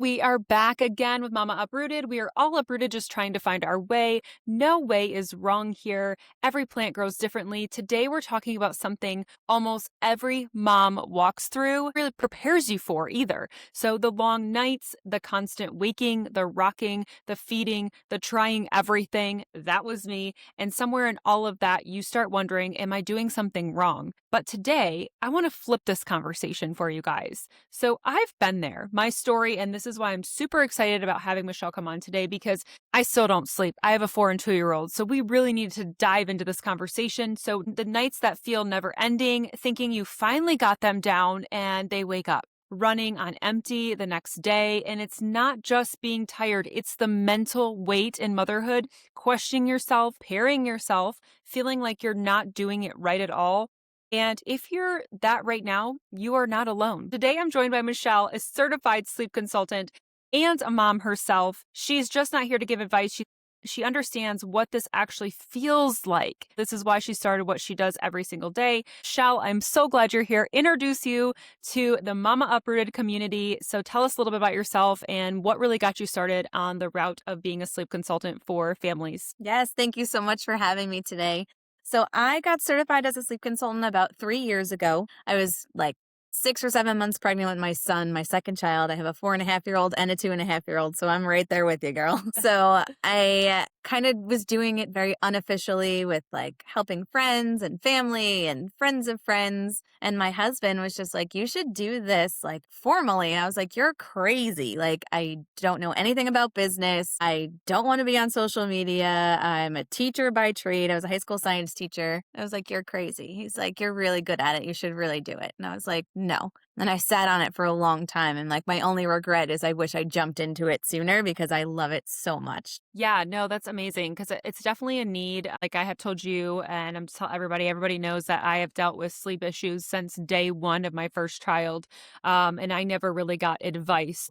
We are back again with Mama Uprooted. We are all uprooted, just trying to find our way. No way is wrong here. Every plant grows differently. Today, we're talking about something almost every mom walks through, really prepares you for either. So, the long nights, the constant waking, the rocking, the feeding, the trying everything. That was me. And somewhere in all of that, you start wondering, am I doing something wrong? But today, I want to flip this conversation for you guys. So I've been there, my story, and this is why I'm super excited about having Michelle come on today because I still don't sleep. I have a 4 and 2 year old. So we really need to dive into this conversation. So the nights that feel never ending, thinking you finally got them down and they wake up running on empty the next day. And it's not just being tired, it's the mental weight in motherhood, questioning yourself, pairing yourself, feeling like you're not doing it right at all. And if you're that right now, you are not alone. Today, I'm joined by Michelle, a certified sleep consultant and a mom herself. She's just not here to give advice. She understands what this actually feels like. This is why she started what she does every single day. Michelle, I'm so glad you're here. Introduce you to the Mama Uprooted community. So tell us a little bit about yourself and what really got you started on the route of being a sleep consultant for families. Yes, thank you so much for having me today. So, I got certified as a sleep consultant about 3 years ago. I was like 6 or 7 months pregnant with my son, my second child. I have a 4.5-year-old and a 2.5-year-old. So, I'm right there with you, girl. So, I kind of was doing it very unofficially with like helping friends and family and friends of friends. And my husband was just like, you should do this like formally. And I was like, you're crazy. Like, I don't know anything about business. I don't want to be on social media. I'm a teacher by trade. I was a high school science teacher. I was like, you're crazy. He's like, you're really good at it. You should really do it. And I was like, no. And I sat on it for a long time. And like, my only regret is I wish I jumped into it sooner because I love it so much. Yeah, no, that's amazing because it's definitely a need. Like I have told you, and I'm tell everybody knows that I have dealt with sleep issues since day one of my first child, and I never really got advice.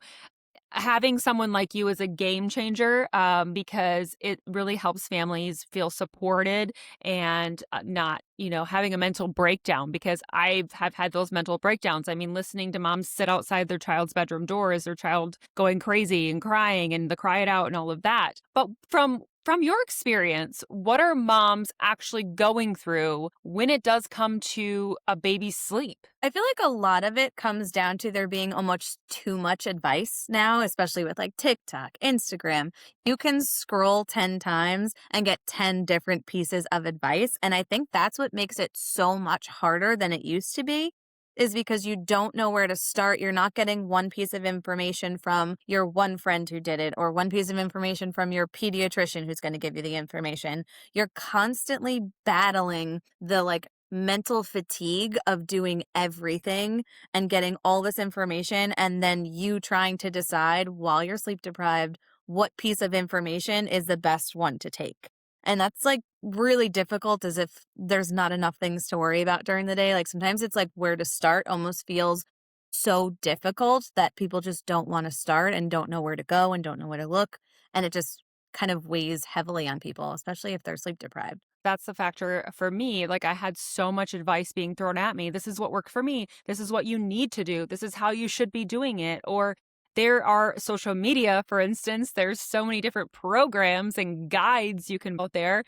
Having someone like you is a game changer because it really helps families feel supported and not, having a mental breakdown because have had those mental breakdowns. I mean, listening to moms sit outside their child's bedroom door as their child going crazy and crying and the cry it out and all of that. But from your experience, what are moms actually going through when it does come to a baby's sleep? I feel like a lot of it comes down to there being almost too much advice now, especially with like TikTok, Instagram. You can scroll 10 times and get 10 different pieces of advice. And I think that's what makes it so much harder than it used to be, is because you don't know where to start. You're not getting one piece of information from your one friend who did it, or one piece of information from your pediatrician who's going to give you the information. You're constantly battling the like mental fatigue of doing everything and getting all this information, and then you trying to decide while you're sleep deprived what piece of information is the best one to take. And that's like really difficult, as if there's not enough things to worry about during the day. Like sometimes it's like where to start almost feels so difficult that people just don't want to start and don't know where to go and don't know where to look. And it just kind of weighs heavily on people, especially if they're sleep deprived. That's the factor for me. Like I had so much advice being thrown at me. This is what worked for me. This is what you need to do. This is how you should be doing it. Or there are social media, for instance, there's so many different programs and guides you can go there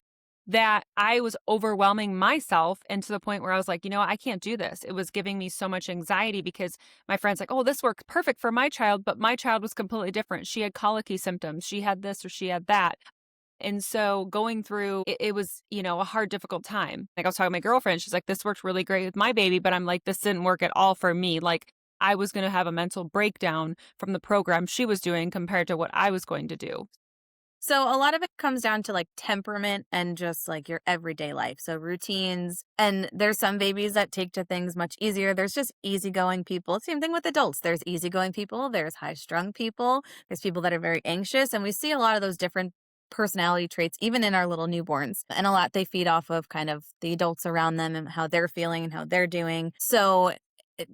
that I was overwhelming myself, and to the point where I was like, I can't do this. It was giving me so much anxiety because my friends like, oh, this worked perfect for my child, but my child was completely different. She had colicky symptoms. She had this or she had that. And so going through it was, a hard, difficult time. Like I was talking to my girlfriend, she's like, this worked really great with my baby, but I'm like, this didn't work at all for me. Like I was going to have a mental breakdown from the program she was doing compared to what I was going to do. So a lot of it comes down to like temperament and just like your everyday life. So routines. And there's some babies that take to things much easier. There's just easygoing people. Same thing with adults. There's easygoing people. There's high strung people. There's people that are very anxious. And we see a lot of those different personality traits, even in our little newborns. And a lot they feed off of kind of the adults around them and how they're feeling and how they're doing. So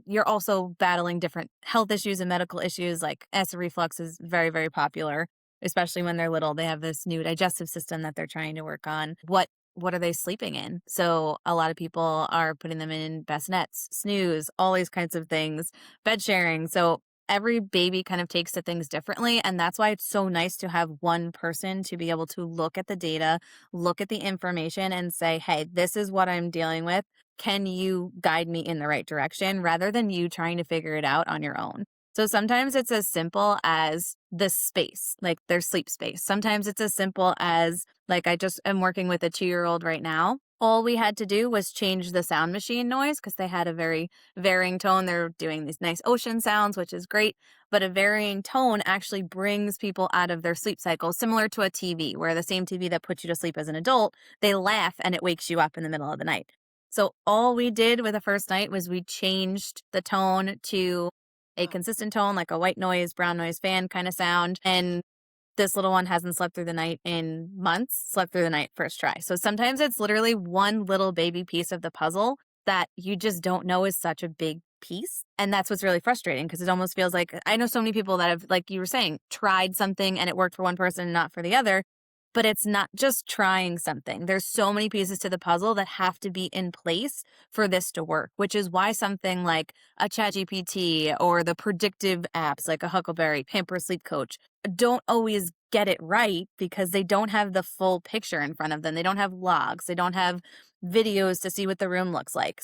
you're also battling different health issues and medical issues. Like acid reflux is very, very popular, especially when they're little. They have this new digestive system that they're trying to work on. What are they sleeping in? So a lot of people are putting them in bassinets, snooze, all these kinds of things, bed sharing. So every baby kind of takes to things differently. And that's why it's so nice to have one person to be able to look at the data, look at the information, and say, hey, this is what I'm dealing with. Can you guide me in the right direction rather than you trying to figure it out on your own? So sometimes it's as simple as the space, like their sleep space. Sometimes it's as simple as, like, I just am working with a 2-year-old right now. All we had to do was change the sound machine noise because they had a very varying tone. They're doing these nice ocean sounds, which is great, but a varying tone actually brings people out of their sleep cycle, similar to a TV, where the same TV that puts you to sleep as an adult, they laugh and it wakes you up in the middle of the night. So all we did with the first night was we changed the tone to a consistent tone, like a white noise, brown noise fan kind of sound. And this little one hasn't slept through the night in months, slept through the night first try. So sometimes it's literally one little baby piece of the puzzle that you just don't know is such a big piece. And that's what's really frustrating because it almost feels like I know so many people that have, like you were saying, tried something and it worked for one person and not for the other. But it's not just trying something. There's so many pieces to the puzzle that have to be in place for this to work, which is why something like a ChatGPT or the predictive apps like a Huckleberry, Pamper Sleep Coach don't always get it right because they don't have the full picture in front of them. They don't have logs. They don't have videos to see what the room looks like.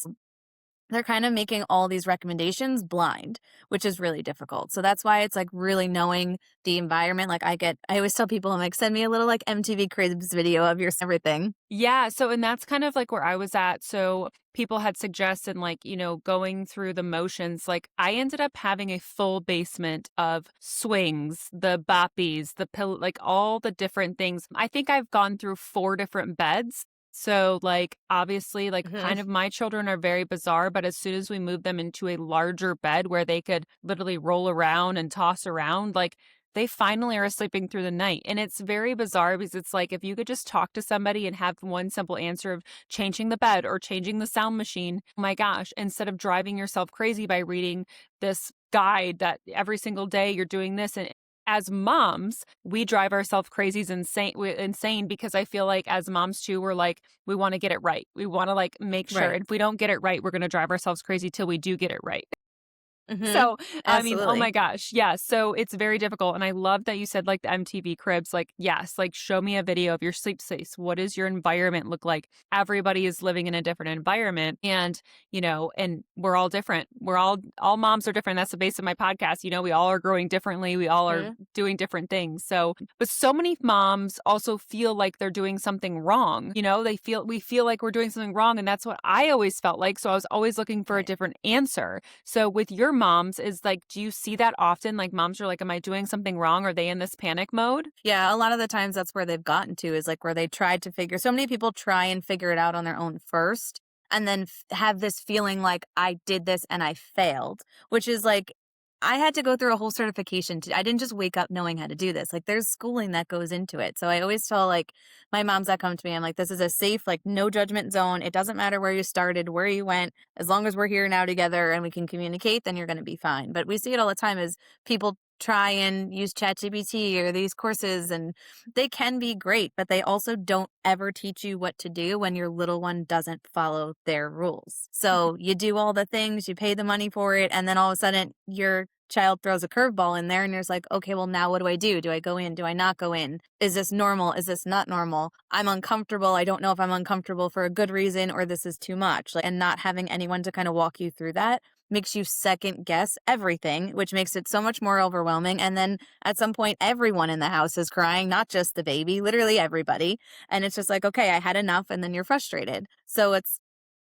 They're kind of making all these recommendations blind, which is really difficult. So that's why it's like really knowing the environment. Like I always tell people, I'm like, send me a little like MTV Cribs video of your everything. Yeah, so and that's kind of like where I was at. So people had suggested like, going through the motions. Like I ended up having a full basement of swings, the boppies, the pill, like all the different things. I think I've gone through 4 different beds. So like obviously like Hmm. kind of my children are very bizarre, but as soon as we moved them into a larger bed where they could literally roll around and toss around, like they finally are sleeping through the night. And it's very bizarre because it's like if you could just talk to somebody and have one simple answer of changing the bed or changing the sound machine, oh my gosh, instead of driving yourself crazy by reading this guide that every single day you're doing this. And as moms, we drive ourselves crazy insane because I feel like as moms too, we're like, we want to get it right. We want to like make sure. Right. And if we don't get it right, we're going to drive ourselves crazy till we do get it right. Hmm. So, I mean, oh my Absolutely. gosh. Yeah. So it's very difficult. And I love that you said like the MTV Cribs, like, yes, like show me a video of your sleep space. What does your environment look like? Everybody is living in a different environment. And we're all different. All moms are different. That's the base of my podcast. We all are growing differently. We all are Hmm. doing different things. So, but so many moms also feel like they're doing something wrong. We feel like we're doing something wrong. And that's what I always felt like. So I was always looking for a Right. different answer. So with your moms, is like, do you see that often? Like moms are like, am I doing something wrong? Are they in this panic mode? Yeah, a lot of the times that's where they've gotten to is like where they tried to figure so many people try and figure it out on their own first and then have this feeling like I did this and I failed, which is like I had to go through a whole certification I didn't just wake up knowing how to do this. Like there's schooling that goes into it. So I always tell like my moms that come to me, I'm like, this is a safe, like no judgment zone. It doesn't matter where you started, where you went, as long as we're here now together and we can communicate, then you're going to be fine. But we see it all the time as people try and use ChatGPT or these courses, and they can be great, but they also don't ever teach you what to do when your little one doesn't follow their rules. So you do all the things, you pay the money for it, and then all of a sudden your child throws a curveball in there and you're just like, okay, well, now what do I do? Do I go in? Do I not go in? Is this normal? Is this not normal? I'm uncomfortable. I don't know if I'm uncomfortable for a good reason or this is too much. Like, and not having anyone to kind of walk you through that makes you second guess everything, which makes it so much more overwhelming. And then at some point, everyone in the house is crying, not just the baby, literally everybody. And it's just like, okay, I had enough. And then you're frustrated.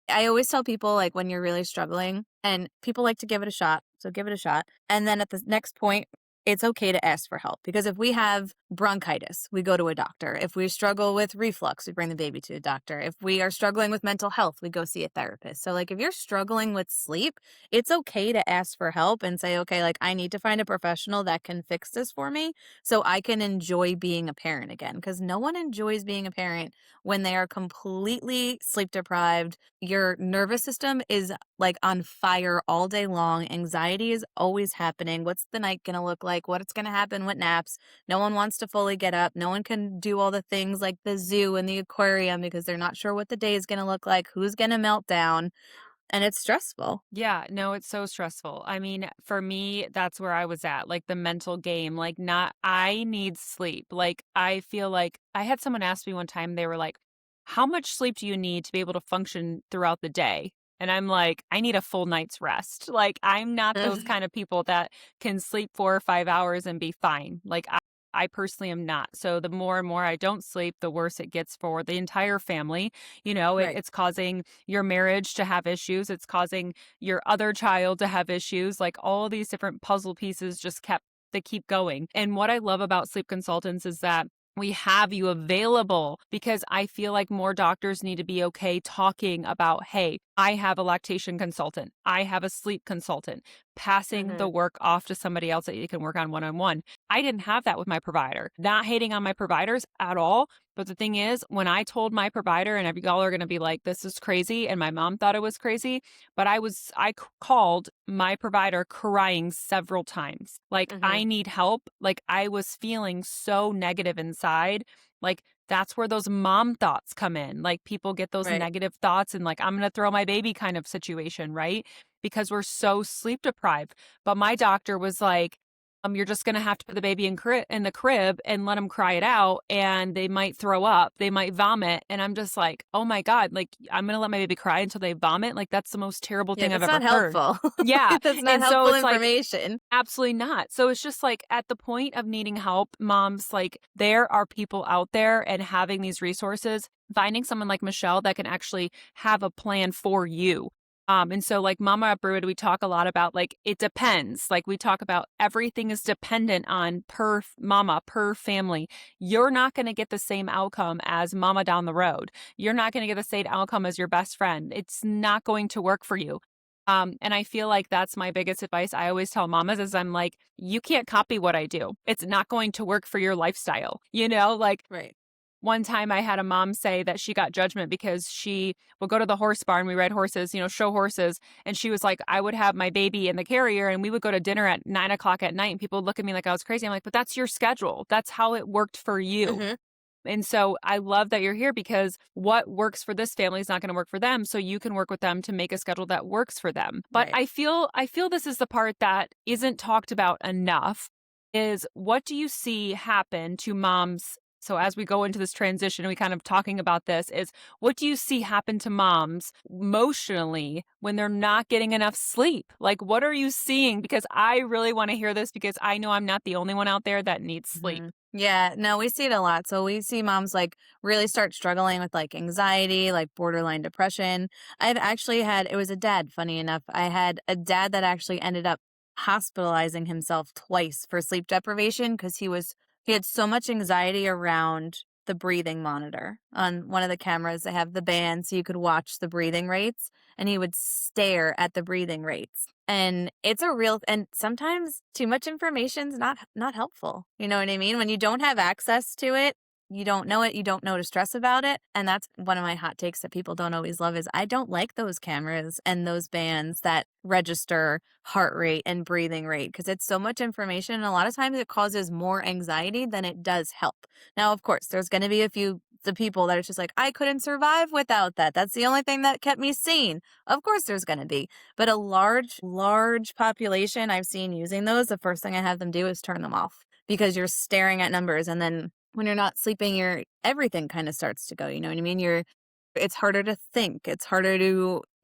I always tell people like when you're really struggling and people like to give it a shot. So give it a shot. And then at the next point, it's okay to ask for help because if we have bronchitis, we go to a doctor. If we struggle with reflux, we bring the baby to a doctor. If we are struggling with mental health, we go see a therapist. So, like, if you're struggling with sleep, it's okay to ask for help and say, okay, like, I need to find a professional that can fix this for me so I can enjoy being a parent again. Because no one enjoys being a parent when they are completely sleep deprived. Your nervous system is like on fire all day long. Anxiety is always happening. What's the night going to look like? What's going to happen with naps? No one wants to fully get up. No one can do all the things like the zoo and the aquarium because they're not sure what the day is going to look like, who's going to melt down. and it's stressful. Yeah, no, it's so stressful. I mean, for me, that's where I was at, like the mental game, like not, I need sleep. Like, I feel like I had someone ask me one time, they were like, how much sleep do you need to be able to function throughout the day? And I'm like, I need a full night's rest. Like, I'm not those kind of people that can sleep 4 or 5 hours and be fine. Like, I personally am not. So the more and more I don't sleep, the worse it gets for the entire family. You know, Right. it's causing your marriage to have issues. It's causing your other child to have issues. Like all these different puzzle pieces just kept they keep going. And what I love about sleep consultants is that we have you available because I feel like more doctors need to be okay talking about, hey, I have a lactation consultant. I have a sleep consultant, passing the Mhm. work off to somebody else that you can work on one. I didn't have that with my provider. Not hating on my providers at all. But the thing is, when I told my provider, and y'all are going to be like, this is crazy. And my mom thought it was crazy. But called my provider crying several times. Like, I Mhm. need help. Like, I was feeling so negative inside. Like, that's where those mom thoughts come in. Like, people get those Right. negative thoughts and, like, I'm going to throw my baby kind of situation, right? Because we're so sleep deprived. But my doctor was like, you're just gonna have to put the baby in the crib and let them cry it out, and they might throw up, they might vomit, and I'm just like, "Oh my god, like, I'm gonna let my baby cry until they vomit? Like, that's the most terrible Yeah, thing I've that's ever not heard." helpful. Yeah, That's not and so helpful it's like, information. absolutely not. So it's just like at the point of needing help, moms, like there are people out there and having these resources, finding someone like Michelle that can actually have a plan for you. And so like Mama Uprooted, we talk a lot about like it depends. Like we talk about everything is dependent on mama, per family. You're not going to get the same outcome as mama down the road. You're not going to get the same outcome as your best friend. It's not going to work for you. And I feel like that's my biggest advice I always tell mamas is I'm like, you can't copy what I do. It's not going to work for your lifestyle. You know, like Right. one time I had a mom say that she got judgment because she would go to the horse barn. We ride horses, you know, show horses. And she was like, I would have my baby in the carrier and we would go to dinner at 9 o'clock at night. And people would look at me like I was crazy. I'm like, but that's your schedule. That's how it worked for you. Mhm. And so I love that you're here because what works for this family is not going to work for them. So you can work with them to make a schedule that works for them. But Right. I feel this is the part that isn't talked about enough is what do you see happen to moms? So as we go into this transition, we kind of talking about this is what do you see happen to moms emotionally when they're not getting enough sleep? Like what are you seeing? Because I really want to hear this because I know I'm not the only one out there that needs sleep. Mhm. Yeah, no, we see it a lot. So we see moms like really start struggling with like anxiety, like borderline depression. I've actually had, it was a dad, funny enough. I had a dad that actually ended up hospitalizing himself twice for sleep deprivation because he had so much anxiety around the breathing monitor. On one of the cameras, they have the band so you could watch the breathing rates, and he would stare at the breathing rates. And it's a real, and sometimes too much information's not helpful. You know what I mean? When you don't have access to it, you don't know it, you don't know to stress about it. And that's one of my hot takes that people don't always love is I don't like those cameras and those bands that register heart rate and breathing rate because it's so much information. And a lot of times it causes more anxiety than it does help. Now, of course, there's going to be the people that are just like, I couldn't survive without that. That's the only thing that kept me sane. Of course, there's going to be. But a large population I've seen using those, the first thing I have them do is turn them off because you're staring at numbers. And then when you're not sleeping, everything kind of starts to go. You know what I mean? It's harder to think.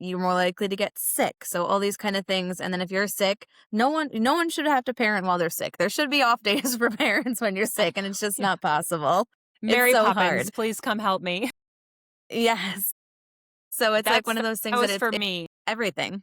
You're more likely to get sick. So all these kind of things. And then if you're sick, no one should have to parent while they're sick. There should be off days for parents when you're sick, and it's just Yeah. not possible. It's Mary so Poppins, hard. please come help me. Yes. So it's like That's one of that those things that was for it's me. everything.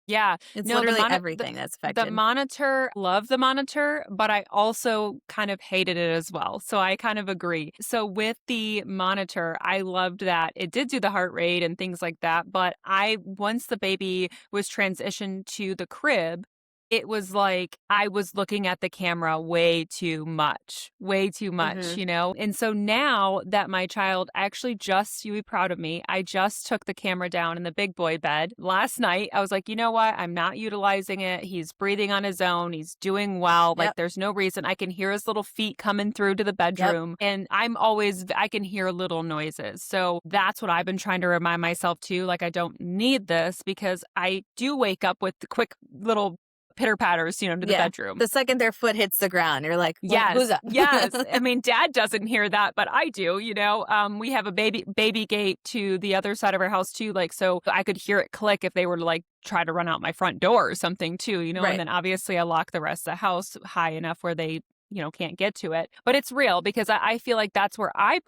Yeah. It's No, literally everything that's the affected. monitor, love the monitor, but I also kind of hated it as well. So I kind of agree. So with the monitor, I loved that it did do the heart rate and things like that. But once the baby was transitioned to the crib, it was like I was looking at the camera way too much, Mhm. you know? And so now that my child actually just, you be proud of me, I just took the camera down in the big boy bed last night. I was like, you know what? I'm not utilizing it. He's breathing on his own. He's doing well. Like, Yep. there's no reason. I can hear his little feet coming through to the Yep. bedroom. And I can hear little noises. So that's what I've been trying to remind myself too. Like, I don't need this because I do wake up with the quick little pitter patters, to the Yeah. bedroom. The second their foot hits the ground, you're like, "What? Who's Yes, up?" yes. I mean, dad doesn't hear that, but I do, you know? We have a baby gate to the other side of our house too, like, so I could hear it click if they were to, like, try to run out my front door or something too, and Right. then obviously I lock the rest of the house high enough where they, can't get to it. But it's real because I feel like that's where I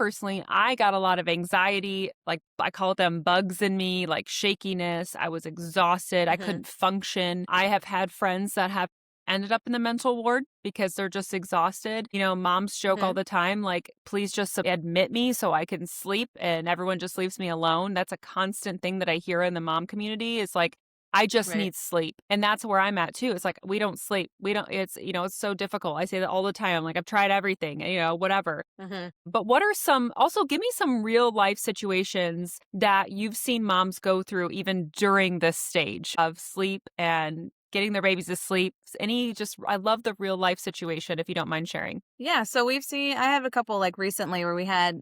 got a lot of anxiety, like, I call them bugs in me, like shakiness. I was exhausted. I Mhm. couldn't function. I have had friends that have ended up in the mental ward because they're just exhausted. Moms joke all Mhm. the time, like, please just admit me so I can sleep and everyone just leaves me alone. That's a constant thing that I hear in the mom community is like, I just Right. need sleep. And that's where I'm at too. It's like, we don't sleep. We don't, it's so difficult. I say that all the time. Like, I've tried everything, whatever. Mhm. But what are also give me some real life situations that you've seen moms go through even during this stage of sleep and getting their babies to sleep? I love the real life situation if you don't mind sharing. Yeah, so I have a couple like recently where we had,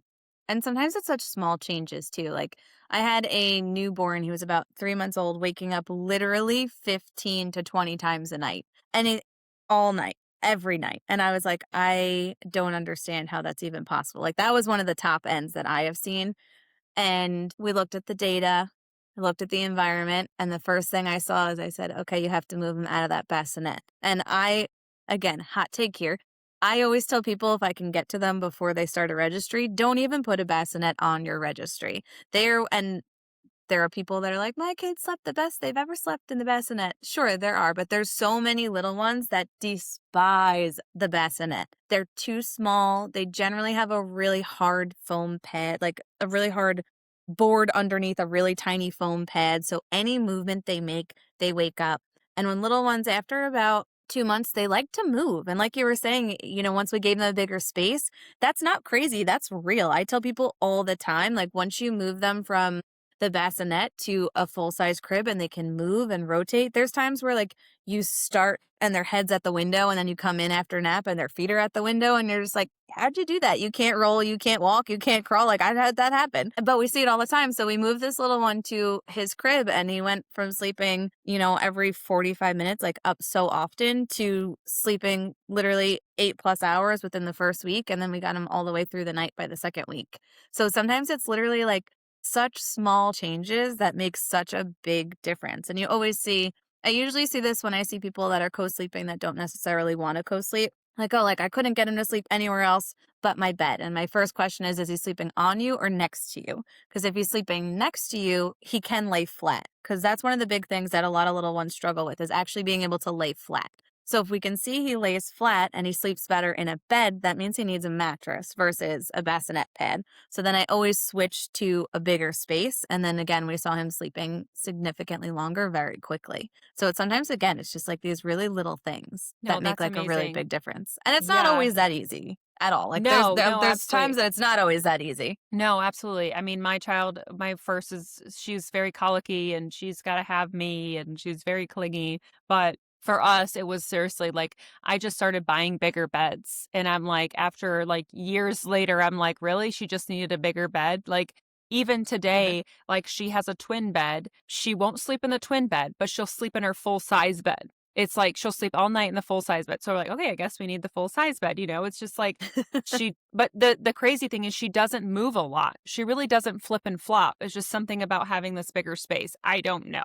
and sometimes it's such small changes too. Like I had a newborn, he was about 3 months old, waking up literally 15 to 20 times a night. And it all night, every night. And I was like, I don't understand how that's even possible. Like that was one of the top ends that I have seen. And we looked at the data, I looked at the environment, and the first thing I saw is I said, okay, you have to move them out of that bassinet. And again, hot take here. I always tell people if I can get to them before they start a registry, don't even put a bassinet on your registry. And there are people that are like, my kid slept the best they've ever slept in the bassinet. Sure, there are, but there's so many little ones that despise the bassinet. They're too small. They generally have a really hard foam pad, like a really hard board underneath a really tiny foam pad. So any movement they make, they wake up. And when little ones, after about 2 months, they like to move. And like you were saying, once we gave them a bigger space, that's not crazy. That's real. I tell people all the time, like once you move them from the bassinet to a full size crib and they can move and rotate. There's times where like you start and their head's at the window and then you come in after nap and their feet are at the window and you're just like, how'd you do that? You can't roll, you can't walk, you can't crawl. Like I've had that happen. But we see it all the time. So we moved this little one to his crib and he went from sleeping, every 45 minutes, like up so often to sleeping literally 8+ hours within the first week. And then we got him all the way through the night by the second week. So sometimes it's literally like such small changes that make such a big difference. And I usually see this when I see people that are co-sleeping that don't necessarily want to co-sleep. Like, oh, like I couldn't get him to sleep anywhere else but my bed. And my first question is he sleeping on you or next to you? Because if he's sleeping next to you, he can lay flat. Because that's one of the big things that a lot of little ones struggle with is actually being able to lay flat. So if we can see he lays flat and he sleeps better in a bed, that means he needs a mattress versus a bassinet pad. So then I always switch to a bigger space. And then again, we saw him sleeping significantly longer very quickly. So it's just like these really little things No, that make that's like a really amazing. big difference. And it's not Yeah. always that easy at all. Like No, no, there's times absolutely. that it's not always that easy. No, absolutely. I mean, my first she's very colicky and she's got to have me and she's very clingy. But for us, it was seriously like I just started buying bigger beds. And I'm like, after like years later, I'm like, really? She just needed a bigger bed? Like, even Mhm. today, like she has a twin bed. She won't sleep in the twin bed, but she'll sleep in her full size bed. It's like she'll sleep all night in the full size bed. So we're like, okay, I guess we need the full size bed. It's just like but the crazy thing is she doesn't move a lot. She really doesn't flip and flop. It's just something about having this bigger space. I don't know.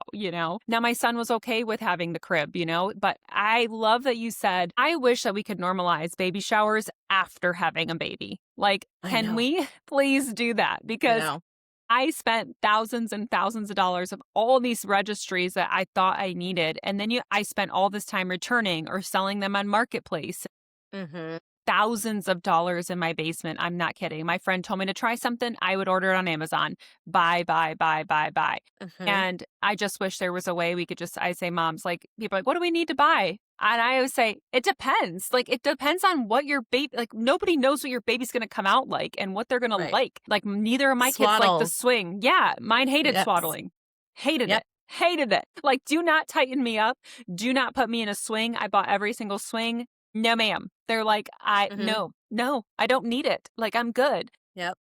Now my son was okay with having the crib, but I love that you said, I wish that we could normalize baby showers after having a baby. Like, I can know. we please do that? I Because know. I spent thousands and thousands of dollars of all these registries that I thought I needed. And then I spent all this time returning or selling them on Marketplace. Mhm. thousands of dollars in my basement. I'm not kidding. My friend told me to try something. I would order it on Amazon. Buy, buy, buy, buy, buy. Mhm. And I just wish there was a way we could just, I say, moms, like, people are like, what do we need to buy? And I always say, it depends. Like, it depends on what your baby, like, nobody knows what your baby's going to come out like and what they're going to Right. like. Like, neither of my kids like the Swaddles. swing. Yeah. Mine hated Yes. swaddling. Hated Yep. it. Hated it. Like, do not tighten me up. Do not put me in a swing. I bought every single swing. No, ma'am. They're like, Mhm. no, no, I don't need it. Like, I'm good. Yep.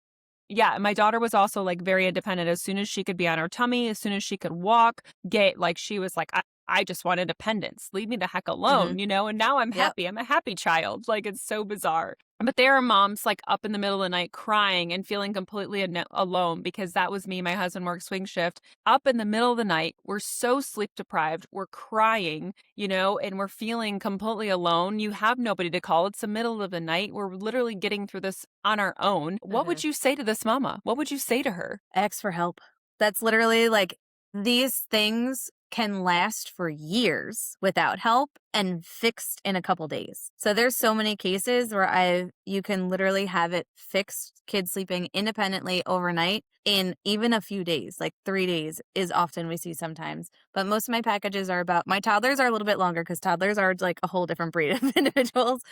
Yeah, my daughter was also, like, very independent. As soon as she could be on her tummy, as soon as she could walk, get like, she was like, I just want independence. Leave me the heck Mhm. alone, you know? And now I'm Yep. happy. I'm a happy child. Like, it's so bizarre. But there are moms, like, up in the middle of the night crying and feeling completely alone, because that was me. My husband works swing shift. Up in the middle of the night, we're so sleep deprived. We're crying, you know, and we're feeling completely alone. You have nobody to call. It's the middle of the night. We're literally getting through this on our own. What would Mhm. you say to this mama? What would you say to her? Ask for help. That's literally like these things can last for years without help and fixed in a couple days. So there's so many cases where I you can literally have it fixed, kids sleeping independently overnight in even a few days, like 3 days is often we see sometimes. But most of my packages are about my toddlers are a little bit longer because toddlers are like a whole different breed of individuals.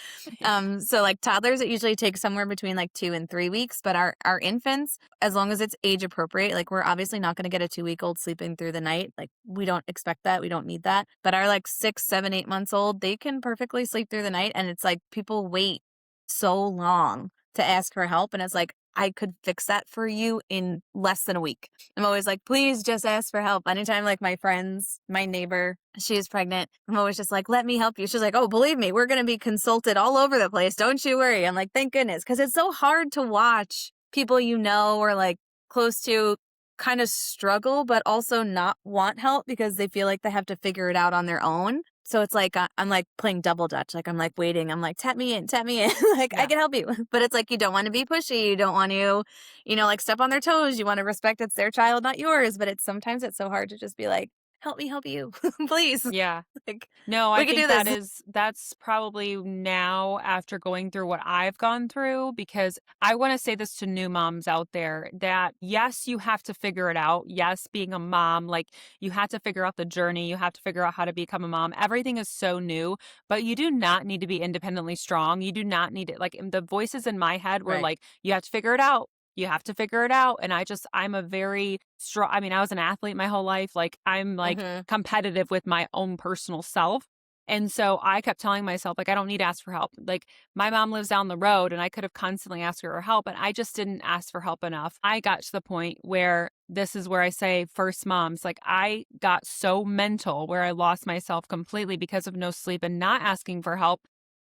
So like toddlers, it usually takes somewhere between like 2 and 3 weeks, but our infants, as long as it's age appropriate, like we're obviously not going to get a 2 week old sleeping through the night. Like we don't expect that. We don't need that. But our like 6, 7, 8 months old, they can perfectly sleep through the night. And it's like people wait so long to ask for help. And it's like, I could fix that for you in less than a week. I'm always like, please just ask for help. Anytime, like my friends, my neighbor, she is pregnant, I'm always just like, let me help you. She's like, oh, believe me, we're going to be consulted all over the place. Don't you worry. I'm like, thank goodness. Cause it's so hard to watch people you know or like close to kind of struggle, but also not want help because they feel like they have to figure it out on their own. So it's like I'm like playing double dutch. Like I'm like waiting. I'm like tap me in. Like I Yeah. can help you, but it's like you don't want to be pushy. You don't want to, like step on their toes. You want to respect it's their child, not yours. But it's sometimes it's so hard to just be like, help me help you, please. Yeah. Like No, I we can do think this. that's probably now after going through what I've gone through, because I want to say this to new moms out there that yes, you have to figure it out. Yes, being a mom, like, you have to figure out the journey, you have to figure out how to become a mom. Everything is so new, but you do not need to be independently strong. You do not need it. Like, the voices in my head were Right. like, you have to figure it out. You have to figure it out. And I'm a very strong, I mean, I was an athlete my whole life. Like, I'm like Mm-hmm. competitive with my own personal self. And so I kept telling myself, like, I don't need to ask for help. Like, my mom lives down the road and I could have constantly asked her for help, and I just didn't ask for help enough. I got to the point where this is where I say, first moms, like, I got so mental where I lost myself completely because of no sleep and not asking for help,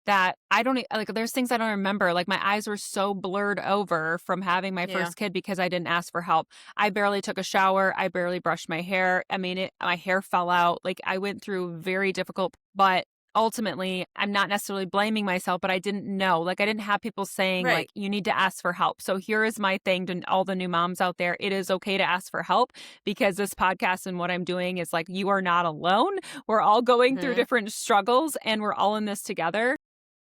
that I don't like, there's things I don't remember. Like, my eyes were so blurred over from having my Yeah. first kid because I didn't ask for help. I barely took a shower. I barely brushed my hair. I mean, my hair fell out. Like, I went through very difficult, but ultimately, I'm not necessarily blaming myself, but I didn't know. Like, I didn't have people saying, like, Right. you need to ask for help. So here is my thing to all the new moms out there. It is okay to ask for help, because this podcast and what I'm doing is like, you are not alone. We're all going through Mm-hmm. different struggles and we're all in this together.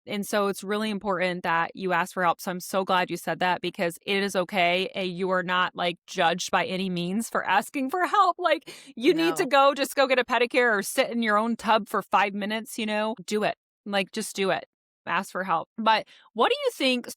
And so it's really important that you ask for help. So I'm so glad you said that, because it is okay. You are not like judged by any means for asking for help. Like, you need to No. just go get a pedicure or sit in your own tub for 5 minutes, do it. Like, just do it. Ask for help. But what do you think?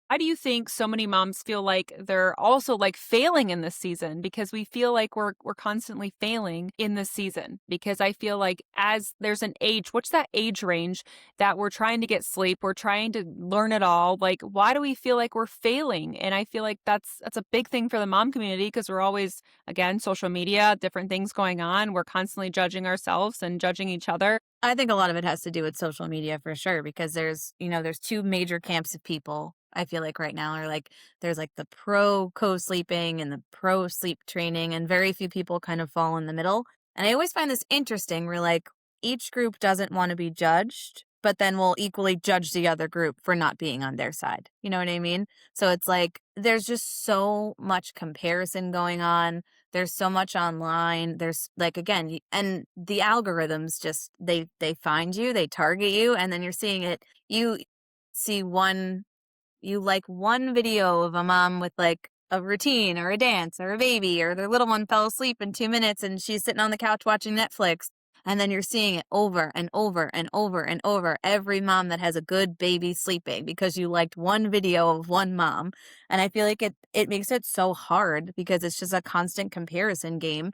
Why do you think so many moms feel like they're also like failing in this season? Because we feel like we're constantly failing in this season. Because I feel like, as there's an age, what's that age range that we're trying to get sleep, we're trying to learn it all. Like, why do we feel like we're failing? And I feel like that's a big thing for the mom community, because we're always, again, social media, different things going on. We're constantly judging ourselves and judging each other. I think a lot of it has to do with social media for sure, because there's two major camps of people. I feel like right now are like there's like the pro co-sleeping and the pro sleep training, and very few people kind of fall in the middle. And I always find this interesting where like each group doesn't want to be judged, but then will equally judge the other group for not being on their side. You know what I mean? So it's like there's just so much comparison going on. There's so much online. There's like again, and the algorithms just they find you, they target you, and then you're seeing it. You see one you like one video of a mom with like a routine or a dance or a baby or their little one fell asleep in 2 minutes and she's sitting on the couch watching Netflix. And then you're seeing it over and over and over and over. Every mom that has a good baby sleeping because you liked one video of one mom. And I feel like it makes it so hard because it's just a constant comparison game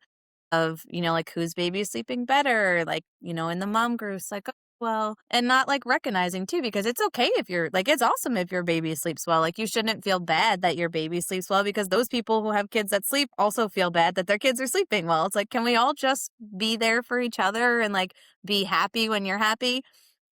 of, like whose baby is sleeping better, like, in the mom groups, like, "Oh, well," and not like recognizing too, because it's okay if you're like, it's awesome if your baby sleeps well. Like, you shouldn't feel bad that your baby sleeps well because those people who have kids that sleep also feel bad that their kids are sleeping well. It's like, can we all just be there for each other and like be happy when you're happy?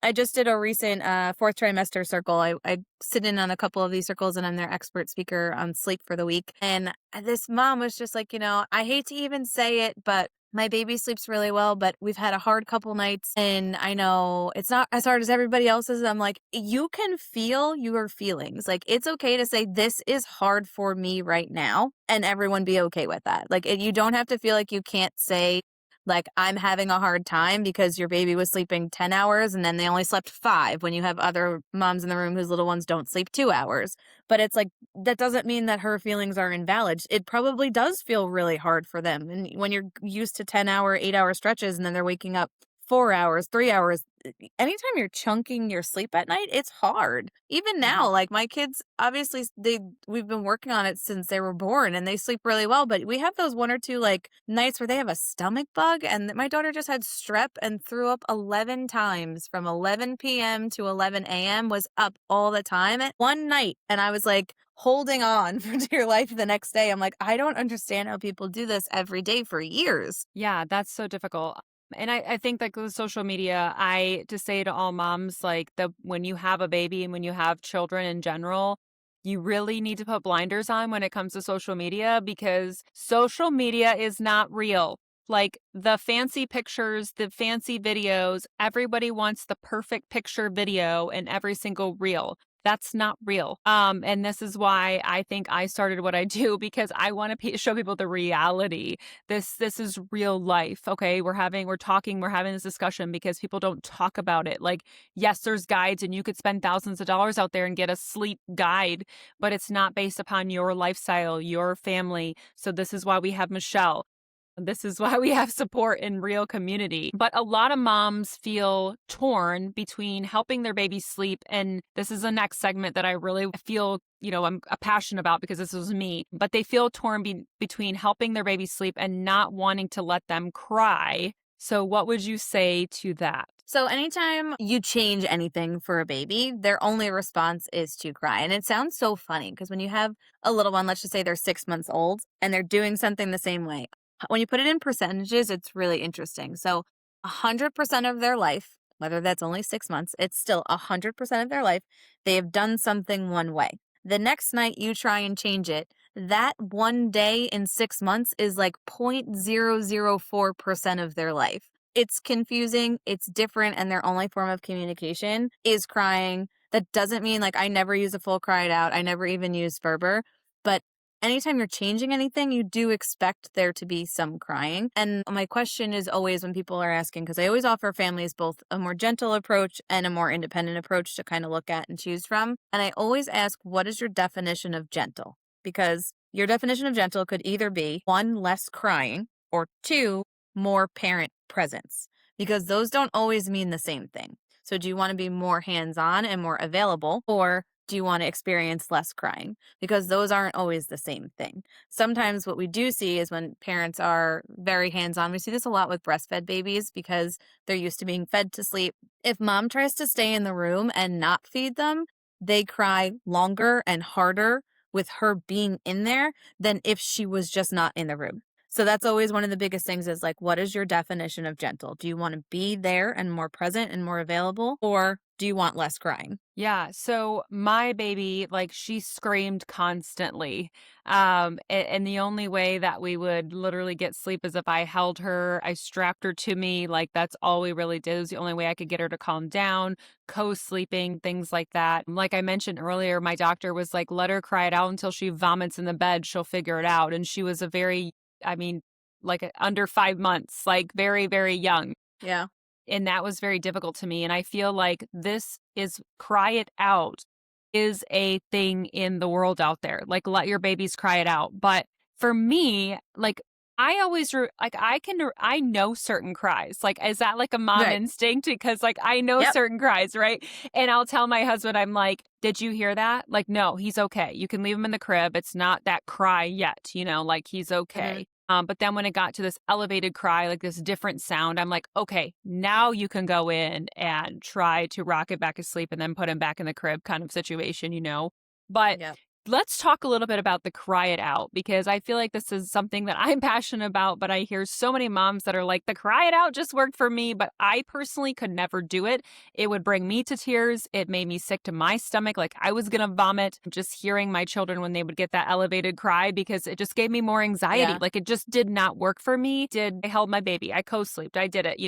I just did a recent fourth trimester circle. I sit in on a couple of these circles and I'm their expert speaker on sleep for the week. And this mom was just like, I hate to even say it, but my baby sleeps really well, but we've had a hard couple nights and I know it's not as hard as everybody else's. I'm like, you can feel your feelings. Like, it's okay to say, this is hard for me right now, and everyone be okay with that. Like, you don't have to feel like you can't say, like, I'm having a hard time because your baby was sleeping 10 hours and then they only slept 5 when you have other moms in the room whose little ones don't sleep 2 hours. But it's like, that doesn't mean that her feelings are invalid. It probably does feel really hard for them. And when you're used to 10-hour, 8-hour stretches and then they're waking up 4 hours, 3 hours, anytime you're chunking your sleep at night, it's hard. Even Mhm. now, like my kids, obviously we've been working on it since they were born and they sleep really well, but we have those one or two like nights where they have a stomach bug and my daughter just had strep and threw up 11 times from 11 p.m. to 11 a.m., was up all the time at one night. And I was like holding on for dear life the next day. I'm like, I don't understand how people do this every day for years. Yeah, that's so difficult. And I think like with social media, I to say to all moms, like the when you have a baby and when you have children in general, you really need to put blinders on when it comes to social media because social media is not real. Like the fancy pictures, the fancy videos, everybody wants the perfect picture video in every single reel. That's not real. And this is why I think I started what I do because I want to show people the reality. This is real life. Okay, we're having this discussion because people don't talk about it. Like, yes, there's guides and you could spend thousands of dollars out there and get a sleep guide, but it's not based upon your lifestyle, your family. So this is why we have Michelle. This is why we have support in real community. But a lot of moms feel torn between helping their baby sleep. And this is the next segment that I really feel, I'm passionate about because this was me. But they feel torn between helping their baby sleep and not wanting to let them cry. So, what would you say to that? So anytime you change anything for a baby, their only response is to cry. And it sounds so funny because when you have a little one, let's just say they're 6 months old and they're doing something the same way. When you put it in percentages, it's really interesting. So 100% of their life, whether that's only 6 months, it's still 100% of their life, they have done something one way. The next night you try and change it, that one day in 6 months is like 0.004% of their life. It's confusing, it's different, and their only form of communication is crying. That doesn't mean like I never use a full cry it out. I never even use Ferber. But anytime you're changing anything, you do expect there to be some crying. And my question is always when people are asking, because I always offer families both a more gentle approach and a more independent approach to kind of look at and choose from. And I always ask, what is your definition of gentle? Because your definition of gentle could either be one, less crying, or two, more parent presence, because those don't always mean the same thing. So, do you want to be more hands on and more available, or do you want to experience less crying? Because those aren't always the same thing. Sometimes what we do see is when parents are very hands on, we see this a lot with breastfed babies because they're used to being fed to sleep. If mom tries to stay in the room and not feed them, they cry longer and harder with her being in there than if she was just not in the room. So that's always one of the biggest things is like, what is your definition of gentle? Do you want to be there and more present and more available, or do you want less crying? Yeah, so my baby, like she screamed constantly. And the only way that we would literally get sleep is if I held her, I strapped her to me, like that's all we really did. It was the only way I could get her to calm down, co-sleeping, things like that. Like I mentioned earlier, my doctor was like, let her cry it out until she vomits in the bed, she'll figure it out. And she was I mean, like under 5 months, like very, very young. Yeah. And that was very difficult to me. And I feel like this is cry it out is a thing in the world out there. Like, let your babies cry it out. But for me, like, I always like I know certain cries. Like, is that like a mom Right. instinct? Because like I know Yep. certain cries, right? And I'll tell my husband, I'm like, "Did you hear that?" Like, "No, he's okay. You can leave him in the crib. It's not that cry yet, like he's Hmm. okay." But then when it got to this elevated cry, like this different sound, I'm like, okay, now you can go in and try to rock it back to sleep and then put him back in the crib kind of situation. But Yep. let's talk a little bit about the cry it out because I feel like this is something that I'm passionate about, but I hear so many moms that are like, the cry it out just worked for me, but I personally could never do it. It would bring me to tears. It made me sick to my stomach. Like I was going to vomit just hearing my children when they would get that elevated cry because it just gave me more anxiety. Yeah. Like it just did not work for me. I held my baby. I co-sleeped. I did it,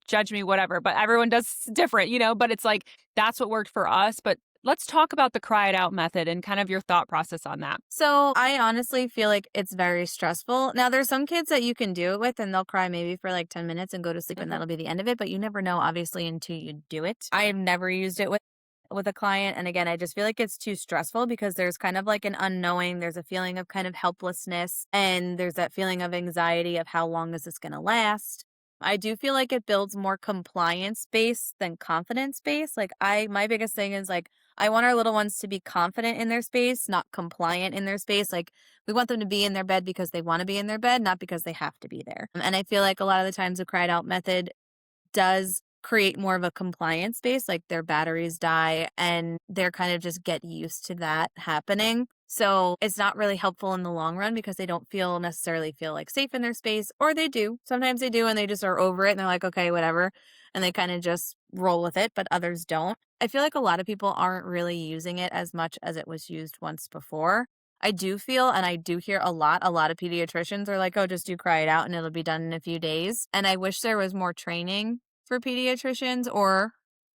judge me, whatever, but everyone does different, but it's like, that's what worked for us. But let's talk about the cry it out method and kind of your thought process on that. So I honestly feel like it's very stressful. Now, there's some kids that you can do it with and they'll cry maybe for like 10 minutes and go to sleep and Mhm. that'll be the end of it, but you never know obviously until you do it. I have never used it with a client, and again, I just feel like it's too stressful because there's kind of like an unknowing, there's a feeling of kind of helplessness, and there's that feeling of anxiety of how long is this going to last. I do feel like it builds more compliance based than confidence based. Like my biggest thing is like I want our little ones to be confident in their space, not compliant in their space. Like we want them to be in their bed because they want to be in their bed, not because they have to be there. And I feel like a lot of the times the cried out method does create more of a compliance base, like their batteries die and they're kind of just get used to that happening. So it's not really helpful in the long run because they don't necessarily feel like safe in their space, or they do. Sometimes they do and they just are over it and they're like, okay, whatever. And they kind of just roll with it, but others don't. I feel like a lot of people aren't really using it as much as it was used once before. I do feel, and I do hear a lot of pediatricians are like, oh, just do cry it out and it'll be done in a few days. And I wish there was more training for pediatricians or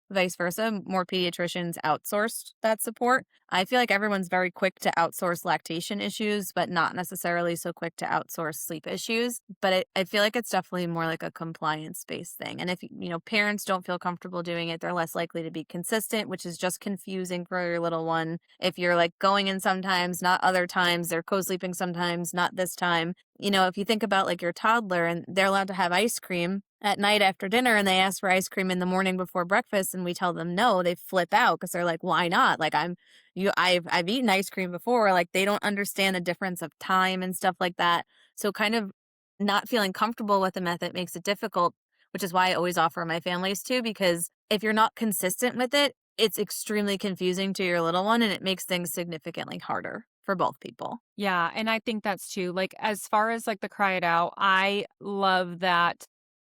vice versa, more pediatricians outsourced that support. I feel like everyone's very quick to outsource lactation issues, but not necessarily so quick to outsource sleep issues. But I feel like it's definitely more like a compliance based thing. And if, parents don't feel comfortable doing it, they're less likely to be consistent, which is just confusing for your little one. If you're like going in sometimes, not other times, they're co sleeping sometimes, not this time. If you think about like your toddler and they're allowed to have ice cream at night after dinner and they ask for ice cream in the morning before breakfast and we tell them no, they flip out because they're like, why not? Like I've eaten ice cream before. Like they don't understand the difference of time and stuff like that. So kind of not feeling comfortable with the method makes it difficult, which is why I always offer my families too, because if you're not consistent with it, it's extremely confusing to your little one and it makes things significantly harder for both people. Yeah, and I think that's too. Like as far as like the cry it out, I love that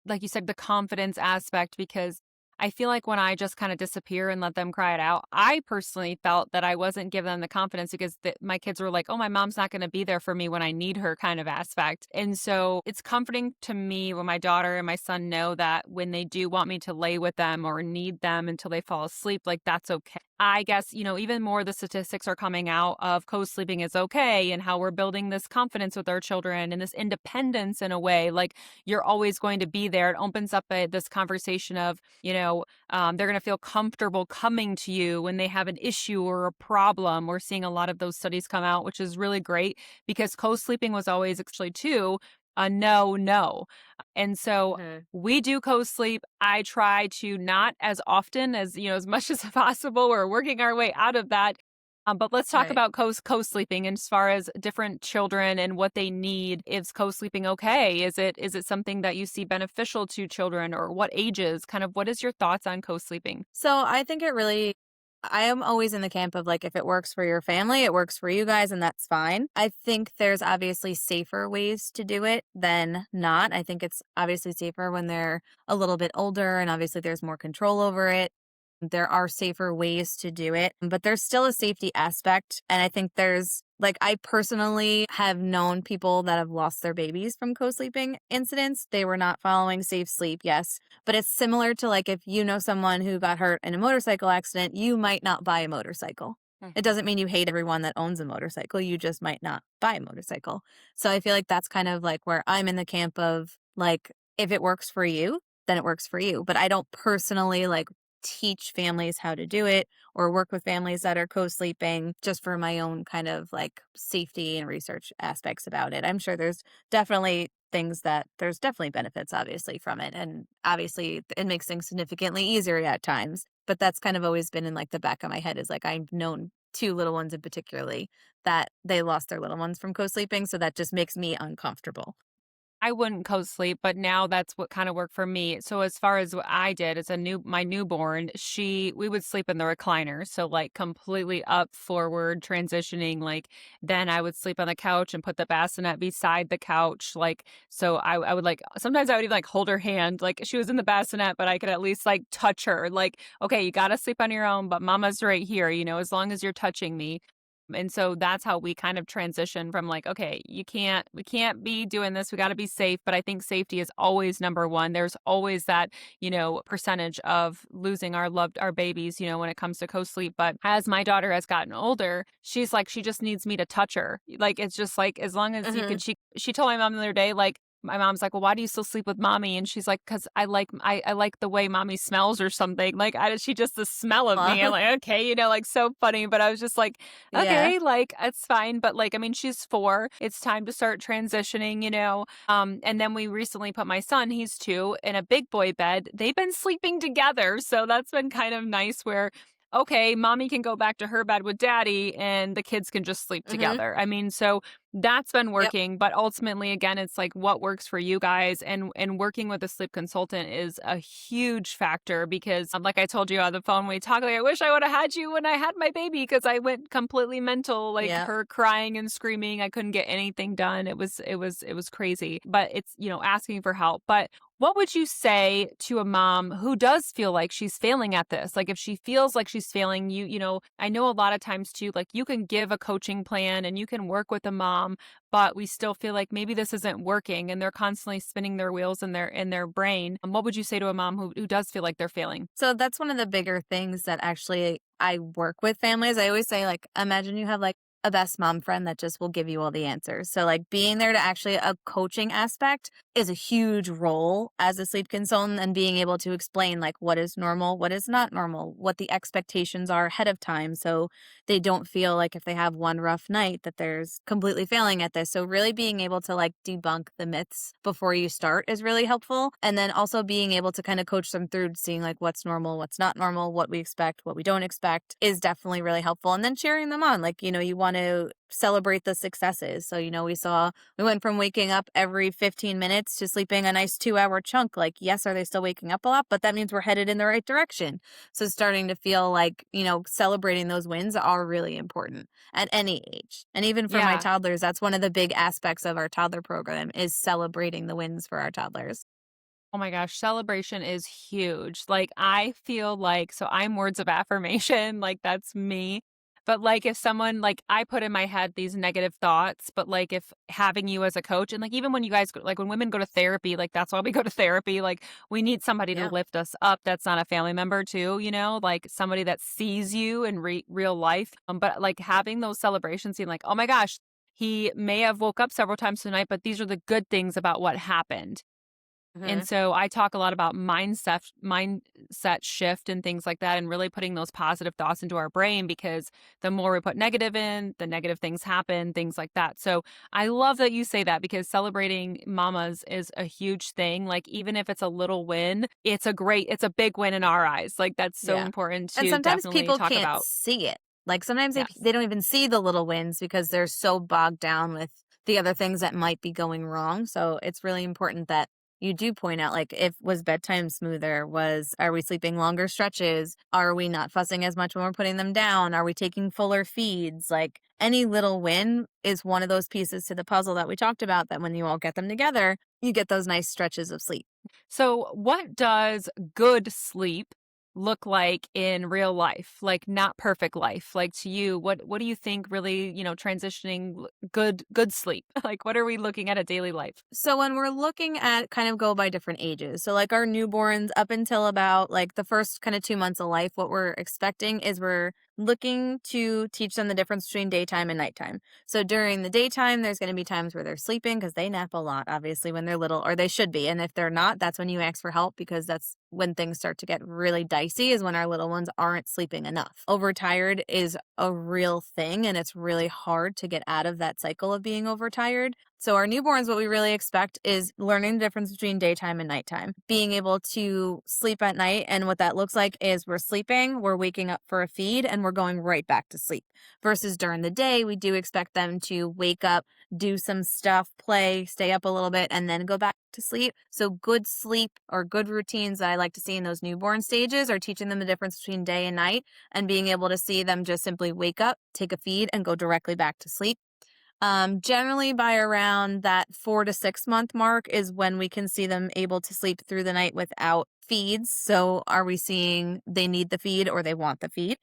like you said, the confidence aspect because I feel like when I just kind of disappear and let them cry it out, I personally felt that I wasn't giving them the confidence because my kids were like, oh, my mom's not going to be there for me when I need her kind of aspect. And so it's comforting to me when my daughter and my son know that when they do want me to lay with them or need them until they fall asleep, like that's okay. I guess, even more the statistics are coming out of co-sleeping is okay and how we're building this confidence with our children and this independence in a way. Like you're always going to be there. It opens up this conversation of, they're going to feel comfortable coming to you when they have an issue or a problem. We're seeing a lot of those studies come out, which is really great because co-sleeping was always actually too a no, no. And so Mhm. we do co-sleep. I try to not as often as, as much as possible. We're working our way out of that. But let's talk Right. about co-sleeping and as far as different children and what they need. Is co-sleeping okay? Is it something that you see beneficial to children or what ages? Kind of what is your thoughts on co-sleeping? So I think I am always in the camp of like, if it works for your family, it works for you guys, and that's fine. I think there's obviously safer ways to do it than not. I think it's obviously safer when they're a little bit older, and obviously there's more control over it. There are safer ways to do it, but there's still a safety aspect. And I think I personally have known people that have lost their babies from co sleeping incidents. They were not following safe sleep, yes. But it's similar to like if you know someone who got hurt in a motorcycle accident, you might not buy a motorcycle. It Mhm. doesn't mean you hate everyone that owns a motorcycle. You just might not buy a motorcycle. So I feel like that's kind of like where I'm in the camp of like, if it works for you, then it works for you. But I don't personally like teach families how to do it or work with families that are co-sleeping just for my own kind of like safety and research aspects about it. I'm sure definitely there's definitely benefits obviously from it, and obviously it makes things significantly easier at times. But that's kind of always been in like the back of my head is like I've known two little ones in particularly that they lost their little ones from co-sleeping, so that just makes me uncomfortable. I wouldn't co-sleep, but now that's what kind of worked for me. So as far as what I did as a my newborn, we would sleep in the recliner. So like completely up forward transitioning. Like then I would sleep on the couch and put the bassinet beside the couch. Like so I would like sometimes I would even like hold her hand. Like she was in the bassinet, but I could at least like touch her. Like, okay, you gotta sleep on your own, but mama's right here, as long as you're touching me. And so that's how we kind of transition from like, okay, we can't be doing this. We got to be safe. But I think safety is always number one. There's always that, percentage of losing our babies, when it comes to co-sleep. But as my daughter has gotten older, she's like, she just needs me to touch her. Like, it's just like, as long as you Hmm. could, she told my mom the other day, like, my mom's like, "Well, why do you still sleep with mommy?" And she's like, "'Cause I like the way mommy smells or something." Like, she just the smell of me. I'm like, okay, like so funny. But I was just like, Yeah. okay, like it's fine. But like, I mean, she's 4. It's time to start transitioning. And then we recently put my son, he's 2, in a big boy bed. They've been sleeping together. So that's been kind of nice where okay, mommy can go back to her bed with daddy and the kids can just sleep Hmm. together. I mean, so that's been Yep. working, but ultimately again it's like what works for you guys, and working with a sleep consultant is a huge factor because like I told you on the phone we talked, like I wish I would have had you when I had my baby because I went completely mental, like Yeah. her crying and screaming. I couldn't get anything done. It was crazy. But it's, asking for help. But what would you say to a mom who does feel like she's failing at this? Like if she feels like she's failing, I know a lot of times too, like you can give a coaching plan and you can work with a mom, but we still feel like maybe this isn't working and they're constantly spinning their wheels in their brain. What would you say to a mom who does feel like they're failing? So that's one of the bigger things that actually I work with families. I always say, like, imagine you have like a best mom friend that just will give you all the answers. So, like, being there to actually a coaching aspect is a huge role as a sleep consultant, and being able to explain, like, what is normal, what is not normal, what the expectations are ahead of time. So they don't feel like if they have one rough night that there's completely failing at this. So, really being able to like debunk the myths before you start is really helpful. And then also being able to kind of coach them through seeing like what's normal, what's not normal, what we expect, what we don't expect is definitely really helpful. And then cheering them on, like, you want to celebrate the successes. So, we went from waking up every 15 minutes to sleeping a nice 2-hour chunk. Like, yes, are they still waking up a lot? But that means we're headed in the right direction. So, starting to feel like, celebrating those wins are really important at any age. And even for my Yeah. toddlers, that's one of the big aspects of our toddler program is celebrating the wins for our toddlers. Oh my gosh, celebration is huge. Like, I feel like, so I'm words of affirmation, like, that's me. But, like, if someone, like, I put in my head these negative thoughts, but, like, if having you as a coach, and, like, even when you guys go, like, when women go to therapy, like, that's why we go to therapy. Like, we need somebody to Yeah. lift us up that's not a family member, too, like somebody that sees you in real life. But, like, having those celebrations, being like, oh my gosh, he may have woke up several times tonight, but these are the good things about what happened. And Hmm. so I talk a lot about mindset shift and things like that, and really putting those positive thoughts into our brain, because the more we put negative in, the negative things happen, things like that. So I love that you say that, because celebrating mamas is a huge thing. Like even if it's a little win, it's a big win in our eyes. Like that's so Yeah. important And to sometimes definitely people talk can't about. see it. Like sometimes Yes. they don't even see the little wins because they're so bogged down with the other things that might be going wrong. So it's really important that you do point out, like, if was bedtime smoother, are we sleeping longer stretches, are we not fussing as much when we're putting them down, are we taking fuller feeds, like any little win is one of those pieces to the puzzle that we talked about, that when you all get them together you get those nice stretches of sleep. So, what does good sleep look like in real life? Like not perfect life. Like to you, what do you think really, transitioning good sleep? Like what are we looking at a daily life? So when we're looking at kind of go by different ages, so like our newborns up until about like the first kind of 2 months of life, what we're expecting is looking to teach them the difference between daytime and nighttime. So during the daytime, there's going to be times where they're sleeping because they nap a lot, obviously, when they're little, or they should be. And if they're not, that's when you ask for help because that's when things start to get really dicey, is when our little ones aren't sleeping enough. Overtired is a real thing, and it's really hard to get out of that cycle of being overtired. So our newborns, what we really expect is learning the difference between daytime and nighttime, being able to sleep at night. And what that looks like is we're sleeping, we're waking up for a feed, and we're going right back to sleep. Versus during the day, we do expect them to wake up, do some stuff, play, stay up a little bit, and then go back to sleep. So good sleep or good routines that I like to see in those newborn stages are teaching them the difference between day and night and being able to see them just simply wake up, take a feed, and go directly back to sleep. Generally by around that 4 to 6 month mark is when we can see them able to sleep through the night without feeds. So are we seeing they need the feed or they want the feed?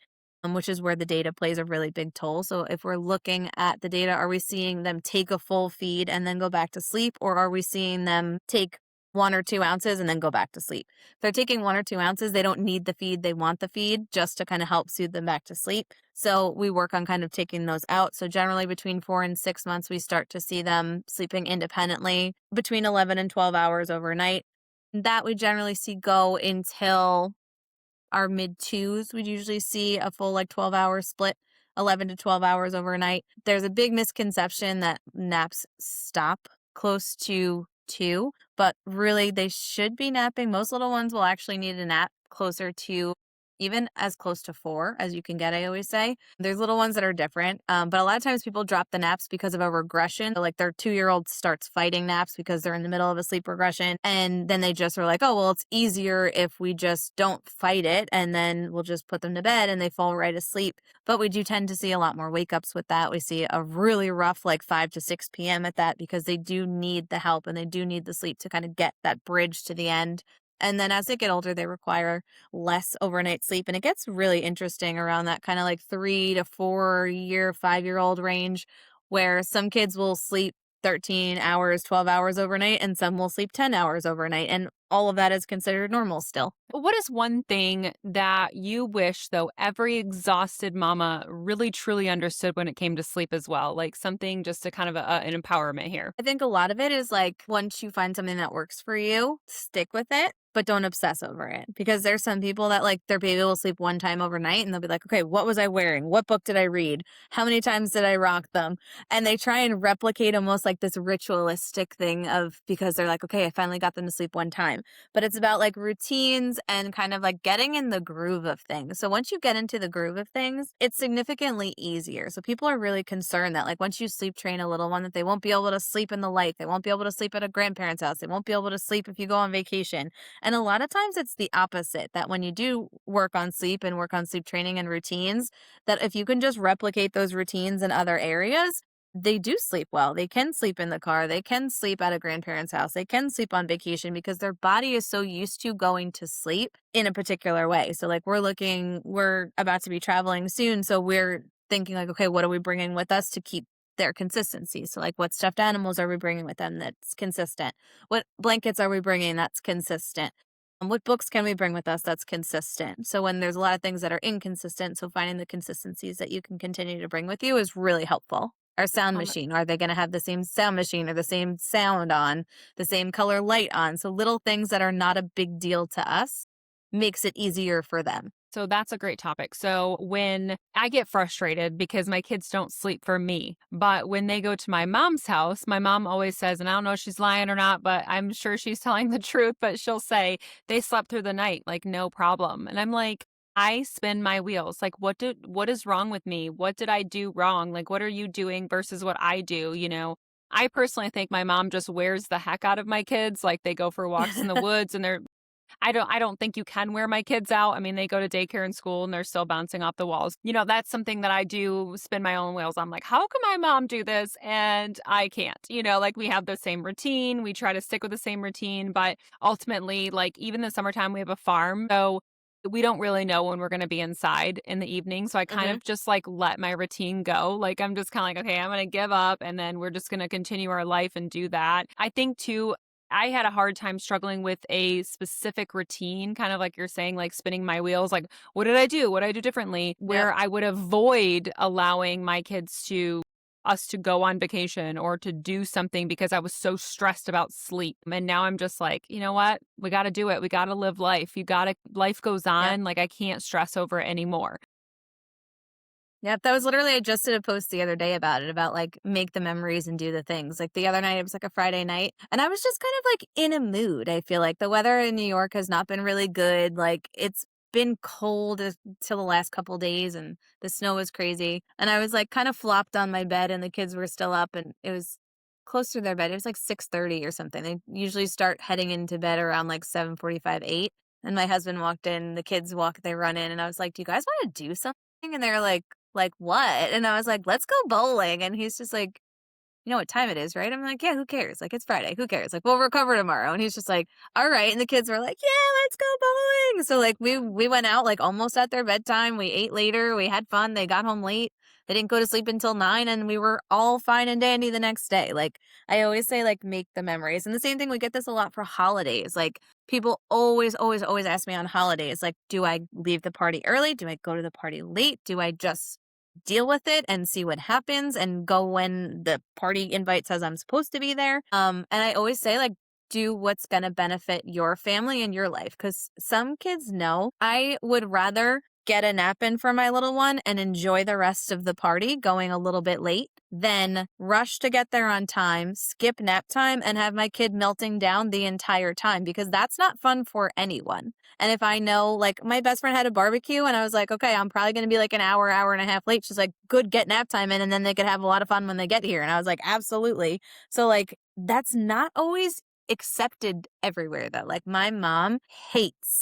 Which is where the data plays a really big toll. So if we're looking at the data, are we seeing them take a full feed and then go back to sleep? Or are we seeing them take 1 or 2 ounces and then go back to sleep? If they're taking 1 or 2 ounces, they don't need the feed. They want the feed just to kind of help soothe them back to sleep. So we work on kind of taking those out. So generally between 4 and 6 months, we start to see them sleeping independently between 11 and 12 hours overnight. That we generally see go until our mid twos. We'd usually see a full like 12-hour split, 11 to 12 hours overnight. There's a big misconception that naps stop close to 2, but really they should be napping. Most little ones will actually need a nap closer to even as close to 4 as you can get, I always say. There's little ones that are different, but a lot of times people drop the naps because of a regression. So, like their 2-year-old starts fighting naps because they're in the middle of a sleep regression. And then they just are like, oh, well, it's easier if we just don't fight it and then we'll just put them to bed and they fall right asleep. But we do tend to see a lot more wake ups with that. We see a really rough like 5 to 6 p.m. at that because they do need the help and they do need the sleep to kind of get that bridge to the end. And then as they get older, they require less overnight sleep. And it gets really interesting around that kind of like 3 to 4 year, 5-year-old range, where some kids will sleep 13 hours, 12 hours overnight, and some will sleep 10 hours overnight. And all of that is considered normal still. What is one thing that you wish, though, every exhausted mama really truly understood when it came to sleep as well? Like something just to kind of an empowerment here. I think a lot of it is like once you find something that works for you, stick with it, but don't obsess over it. Because there's some people that like their baby will sleep one time overnight and they'll be like, okay, what was I wearing? What book did I read? How many times did I rock them? And they try and replicate almost like this ritualistic thing of because they're like, okay, I finally got them to sleep one time. But it's about like routines and kind of like getting in the groove of things. So once you get into the groove of things, it's significantly easier. So people are really concerned that like once you sleep train a little one, that they won't be able to sleep in the light. They won't be able to sleep at a grandparent's house. They won't be able to sleep if you go on vacation. And a lot of times it's the opposite, that when you do work on sleep and work on sleep training and routines, that if you can just replicate those routines in other areas, they do sleep well. They can sleep in the car. They can sleep at a grandparent's house. They can sleep on vacation because their body is so used to going to sleep in a particular way. So like we're about to be traveling soon. So we're thinking like, okay, what are we bringing with us to keep their consistency? So like what stuffed animals are we bringing with them that's consistent? What blankets are we bringing that's consistent? What books can we bring with us that's consistent? So when there's a lot of things that are inconsistent, so finding the consistencies that you can continue to bring with you is really helpful. Our sound Um, machine, are they going to have the same sound machine or the same sound on, the same color light on? So little things that are not a big deal to us makes it easier for them. So that's a great topic. So when I get frustrated because my kids don't sleep for me, but when they go to my mom's house, my mom always says, and I don't know if she's lying or not, but I'm sure she's telling the truth, but she'll say they slept through the night, like no problem. And I'm like, I spin my wheels. Like what is wrong with me? What did I do wrong? Like what are you doing versus what I do, you know? I personally think my mom just wears the heck out of my kids. Like they go for walks in the woods and I don't think you can wear my kids out. I mean, they go to daycare and school and they're still bouncing off the walls. You know, that's something that I do spin my own wheels. I'm like, how can my mom do this? And I can't. You know, like we have the same routine. We try to stick with the same routine, but ultimately, like even in the summertime, we have a farm. So we don't really know when we're going to be inside in the evening. So I kind Hmm. of just like let my routine go. Like I'm just kind of like, okay, I'm going to give up and then we're just going to continue our life and do that. I think too, I had a hard time struggling with a specific routine, kind of like you're saying, like spinning my wheels, like, what did I do? What did I do differently? Yep. Where I would avoid allowing my kids to us to go on vacation or to do something because I was so stressed about sleep. And now I'm just like, you know what? We got to do it. We got to live life. Life goes Yep. on. Like, I can't stress over it anymore. Yep, that was literally I just did a post the other day about it, about, like, make the memories and do the things. Like, the other night, it was, like, a Friday night, and I was just kind of, like, in a mood, I feel like. The weather in New York has not been really good, like, it's been cold till the last couple days, and the snow was crazy, and I was, like, kind of flopped on my bed, and the kids were still up, and it was close to their bed. It was, like, 6:30 or something. They usually start heading into bed around, like, 7:45, 8, and my husband walked in, the kids they run in, and I was like, "Do you guys wanna do something?" And they're like, "What?" And I was like, "Let's go bowling." And he's just like, "You know what time it is, right?" I'm like, "Yeah, who cares? Like, it's Friday. Who cares? Like, we'll recover tomorrow." And he's just like, "All right." And the kids were like, "Yeah, let's go bowling." So like we went out like almost at their bedtime. We ate later. We had fun. They got home late. They didn't go to sleep until 9 and we were all fine and dandy the next day. Like I always say like make the memories. And the same thing we get this a lot for holidays. Like people always ask me on holidays like do I leave the party early? Do I go to the party late? Do I just deal with it and see what happens and go when the party invite says I'm supposed to be there. And I always say like do what's going to benefit your family and your life cuz some kids know I would rather get a nap in for my little one and enjoy the rest of the party going a little bit late than rush to get there on time, skip nap time and have my kid melting down the entire time because that's not fun for anyone. And if I know, like, my best friend had a barbecue and I was like, okay, I'm probably going to be like an hour and a half late. She's like, good, get nap time in and then they could have a lot of fun when they get here. And I was like, absolutely. So, like, that's not always accepted everywhere, though. Like, my mom hates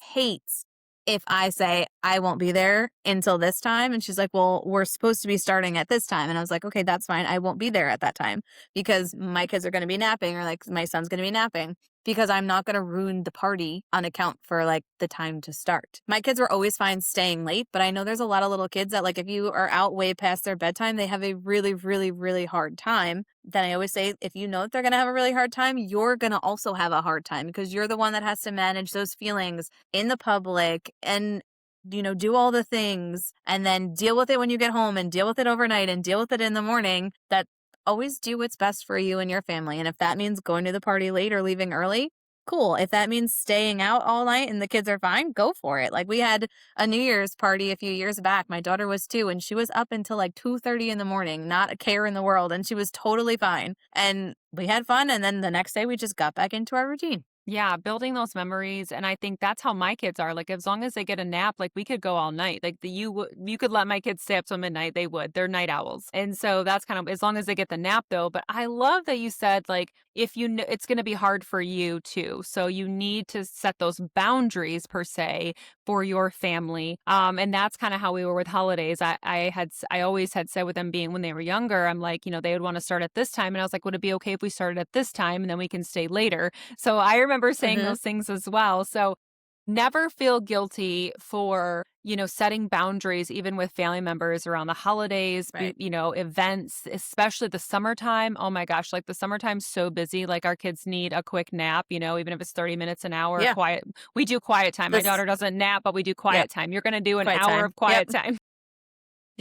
if I say I won't be there until this time. And she's like, well, we're supposed to be starting at this time. And I was like, okay, that's fine. I won't be there at that time because my kids are going to be napping or like my son's going to be napping because I'm not going to ruin the party on account for like the time to start. My kids were always fine staying late, but I know there's a lot of little kids that like if you are out way past their bedtime, they have a really hard time. Then I always say if you know that they're going to have a really hard time, you're going to also have a hard time because you're the one that has to manage those feelings in the public and do all the things and then deal with it when you get home and deal with it overnight and deal with it in the morning. That always do what's best for you and your family. And if that means going to the party late or leaving early, cool. If that means staying out all night and the kids are fine, go for it. Like we had a New Year's party a few years back. My daughter was 2 and she was up until like 2:30 in the morning, not a care in the world. And she was totally fine. And we had fun. And then the next day we just got back into our routine. Yeah, building those memories, and I think that's how my kids are, like, as long as they get a nap, like, we could go all night, like, you could let my kids stay up till midnight, they would, they're night owls, and so that's kind of as long as they get the nap, though, but I love that you said, like, if you kn it's gonna be hard for you too, so you need to set those boundaries per se for your family, and that's kinda how we were with holidays. I always had said with them being when they were younger, I'm like, they would wanna start at this time, and I was like, "Would it be okay if we started at this time, and then we can stay later?" So I remember saying Hmm. those things as well. So never feel guilty for, setting boundaries even with family members around the holidays, Right. events, especially the summertime. Oh my gosh, like the summertime's so busy. Like our kids need a quick nap, even if it's 30 minutes an hour, Yeah. quiet. We do quiet time. My This, daughter doesn't nap, but we do yep. quiet time. You're going to do an Quiet hour time. of Yep. quiet time.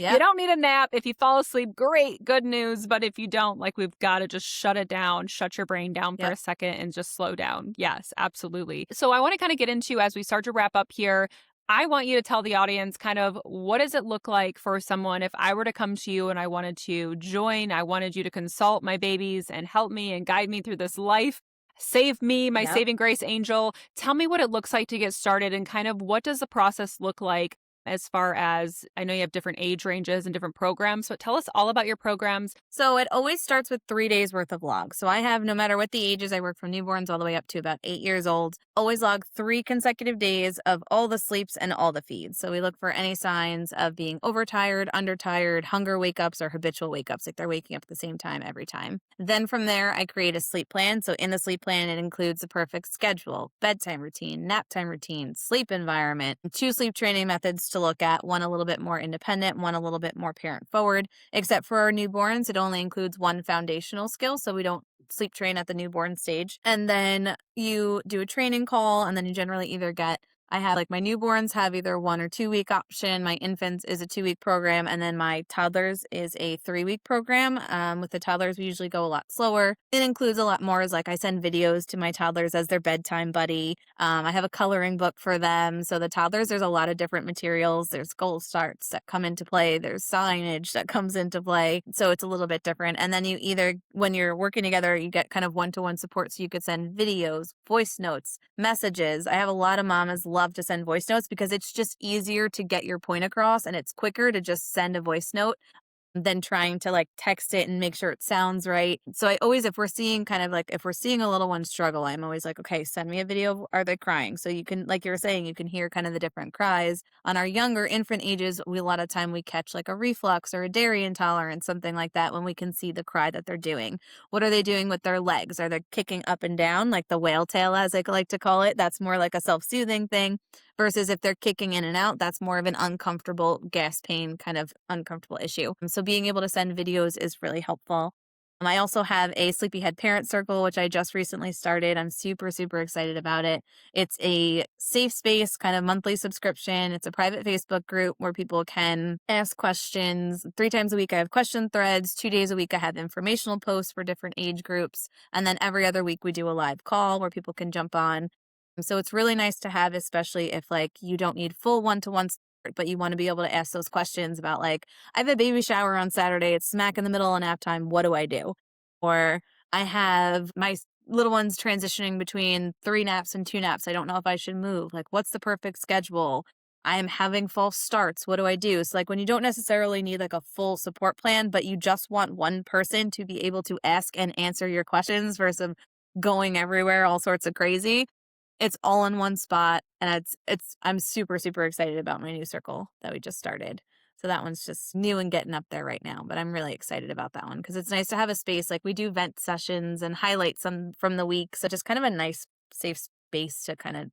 You Yep. don't need a nap. If you fall asleep, great, good news. But if you don't, like we've got to just shut it down, shut your brain down for Yep. a second and just slow down. Yes, absolutely. So I want to kind of get into as we start to wrap up here. I want you to tell the audience kind of what does it look like for someone if I were to come to you and I wanted to join, I wanted you to consult my babies and help me and guide me through this life. Save me, my Yep. saving grace angel. Tell me what it looks like to get started and kind of what does the process look like as far as I know you have different age ranges and different programs. So tell us all about your programs. So it always starts with 3 days worth of logs. So I have, no matter what the ages, I work from newborns all the way up to about 8 years old, always log 3 consecutive days of all the sleeps and all the feeds. So we look for any signs of being overtired, undertired, hunger wake ups, or habitual wake ups, like they're waking up at the same time every time. Then from there, I create a sleep plan. So in the sleep plan, it includes the perfect schedule, bedtime routine, nap time routine, sleep environment, 2 sleep training methods to look at, one a little bit more independent, one a little bit more parent forward. Except for our newborns, it only includes one foundational skill, so we don't sleep train at the newborn stage. And then you do a training call, and then you generally either get I have like my newborns have either 1 or 2 week option. My infants is a 2 week program. And then my toddlers is a 3 week program. With the toddlers, we usually go a lot slower. It includes a lot more as like I send videos to my toddlers as their bedtime buddy. I have a coloring book for them. So the toddlers, there's a lot of different materials. There's goal starts that come into play. There's signage that comes into play. So it's a little bit different. And then you either, when you're working together, you get kind of one-to-one support. So you could send videos, voice notes, messages. I have a lot of mamas love to send voice notes because it's just easier to get your point across, and it's quicker to just send a voice note than trying to like text it and make sure it sounds right. So I always, if we're seeing if we're seeing a little one struggle, I'm always like, okay, send me a video of are they crying? So you can, like you were saying, you can hear kind of the different cries. On our younger infant ages, a lot of time we catch like a reflux or a dairy intolerance, something like that, when we can see the cry that they're doing. What are they doing with their legs? Are they kicking up and down like the whale tail, as I like to call it? That's more like a self-soothing thing. Versus if they're kicking in and out, that's more of an uncomfortable gas pain kind of uncomfortable issue. So being able to send videos is really helpful. I also have a Sleepyhead Parent Circle, which I just recently started. I'm super, super excited about it. It's a safe space, kind of monthly subscription. It's a private Facebook group where people can ask questions. 3 times a week, I have question threads. 2 days a week, I have informational posts for different age groups. And then every other week, we do a live call where people can jump on. So it's really nice to have, especially if like you don't need full one-to-one support, but you want to be able to ask those questions about like, I have a baby shower on Saturday. It's smack in the middle of nap time. What do I do? Or I have my little ones transitioning between 3 naps and 2 naps. I don't know if I should move. Like, what's the perfect schedule? I am having false starts. What do I do? So like when you don't necessarily need like a full support plan, but you just want one person to be able to ask and answer your questions versus going everywhere, all sorts of crazy. It's all in one spot, and I'm super, super excited about my new circle that we just started. So that one's just new and getting up there right now, but I'm really excited about that one because it's nice to have a space. Like we do vent sessions and highlight some from the week. So just kind of a nice, safe space to kind of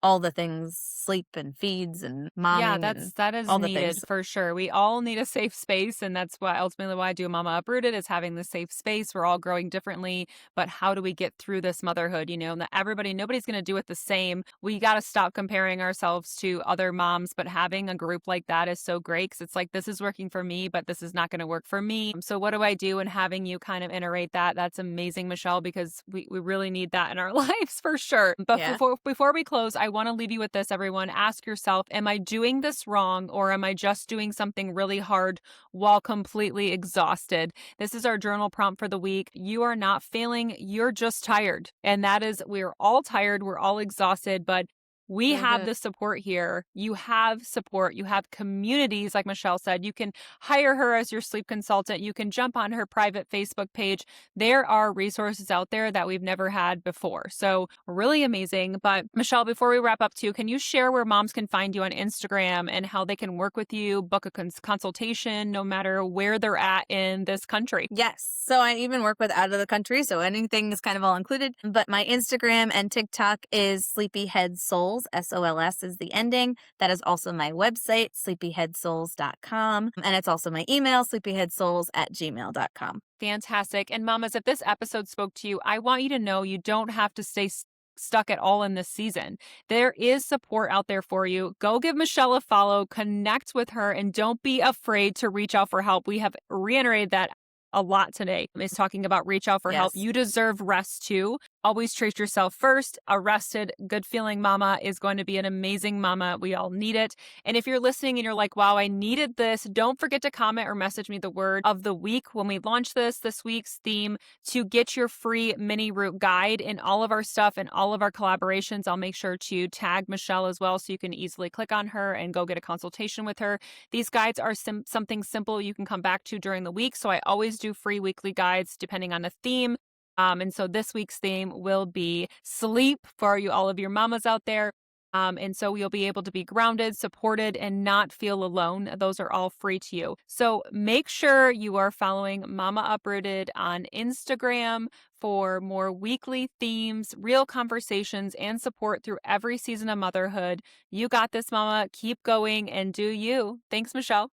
all the things, sleep and feeds and Yeah, momming and that is all the needed things. for sure. We all need a safe space, and that's why ultimately why I do Mama Uprooted is having the safe space. We're all growing differently, but how do we get through this motherhood? You know, that nobody's going to do it the same. We got to stop comparing ourselves to other moms, but having a group like that is so great because it's like this is working for me, but this is not going to work for me. So what do I do? And having you kind of iterate that's amazing, Michelle, because we really need that in our lives for sure. But Yeah. before we close, I want to leave you with this, everyone. Ask yourself, am I doing this wrong, or am I just doing something really hard while completely exhausted? This is our journal prompt for the week. You are not failing, you're just tired. And that is, we're all tired, we're all exhausted, but we have Hmm. the support here. You have support. You have communities, like Michelle said. You can hire her as your sleep consultant. You can jump on her private Facebook page. There are resources out there that we've never had before. So, really amazing. But, Michelle, before we wrap up, too, can you share where moms can find you on Instagram and how they can work with you, book a consultation, no matter where they're at in this country? Yes. So I even work with out of the country. So anything is kind of all included. But my Instagram and TikTok is Sleepyhead Souls. SOLS is the ending. That is also my website, sleepyheadsouls.com. And it's also my email, sleepyheadsouls@gmail.com. Fantastic. And mamas, if this episode spoke to you, I want you to know you don't have to stay stuck at all in this season. There is support out there for you. Go give Michelle a follow, connect with her, and don't be afraid to reach out for help. We have reiterated that a lot today is talking about reach out for help. Yes. You deserve rest too. Always treat yourself first. A rested, good feeling mama is going to be an amazing mama. We all need it. And if you're listening and you're like, wow, I needed this, don't forget to comment or message me the word of the week when we launch this week's theme to get your free mini root guide in all of our stuff and all of our collaborations. I'll make sure to tag Michelle as well so you can easily click on her and go get a consultation with her. These guides are something simple you can come back to during the week. So I always do free weekly guides depending on the theme. And so this week's theme will be sleep for all of your mamas out there. And so you'll be able to be grounded, supported, and not feel alone. Those are all free to you. So make sure you are following Mama Uprooted on Instagram for more weekly themes, real conversations, and support through every season of motherhood. You got this, Mama. Keep going and do you. Thanks, Michelle.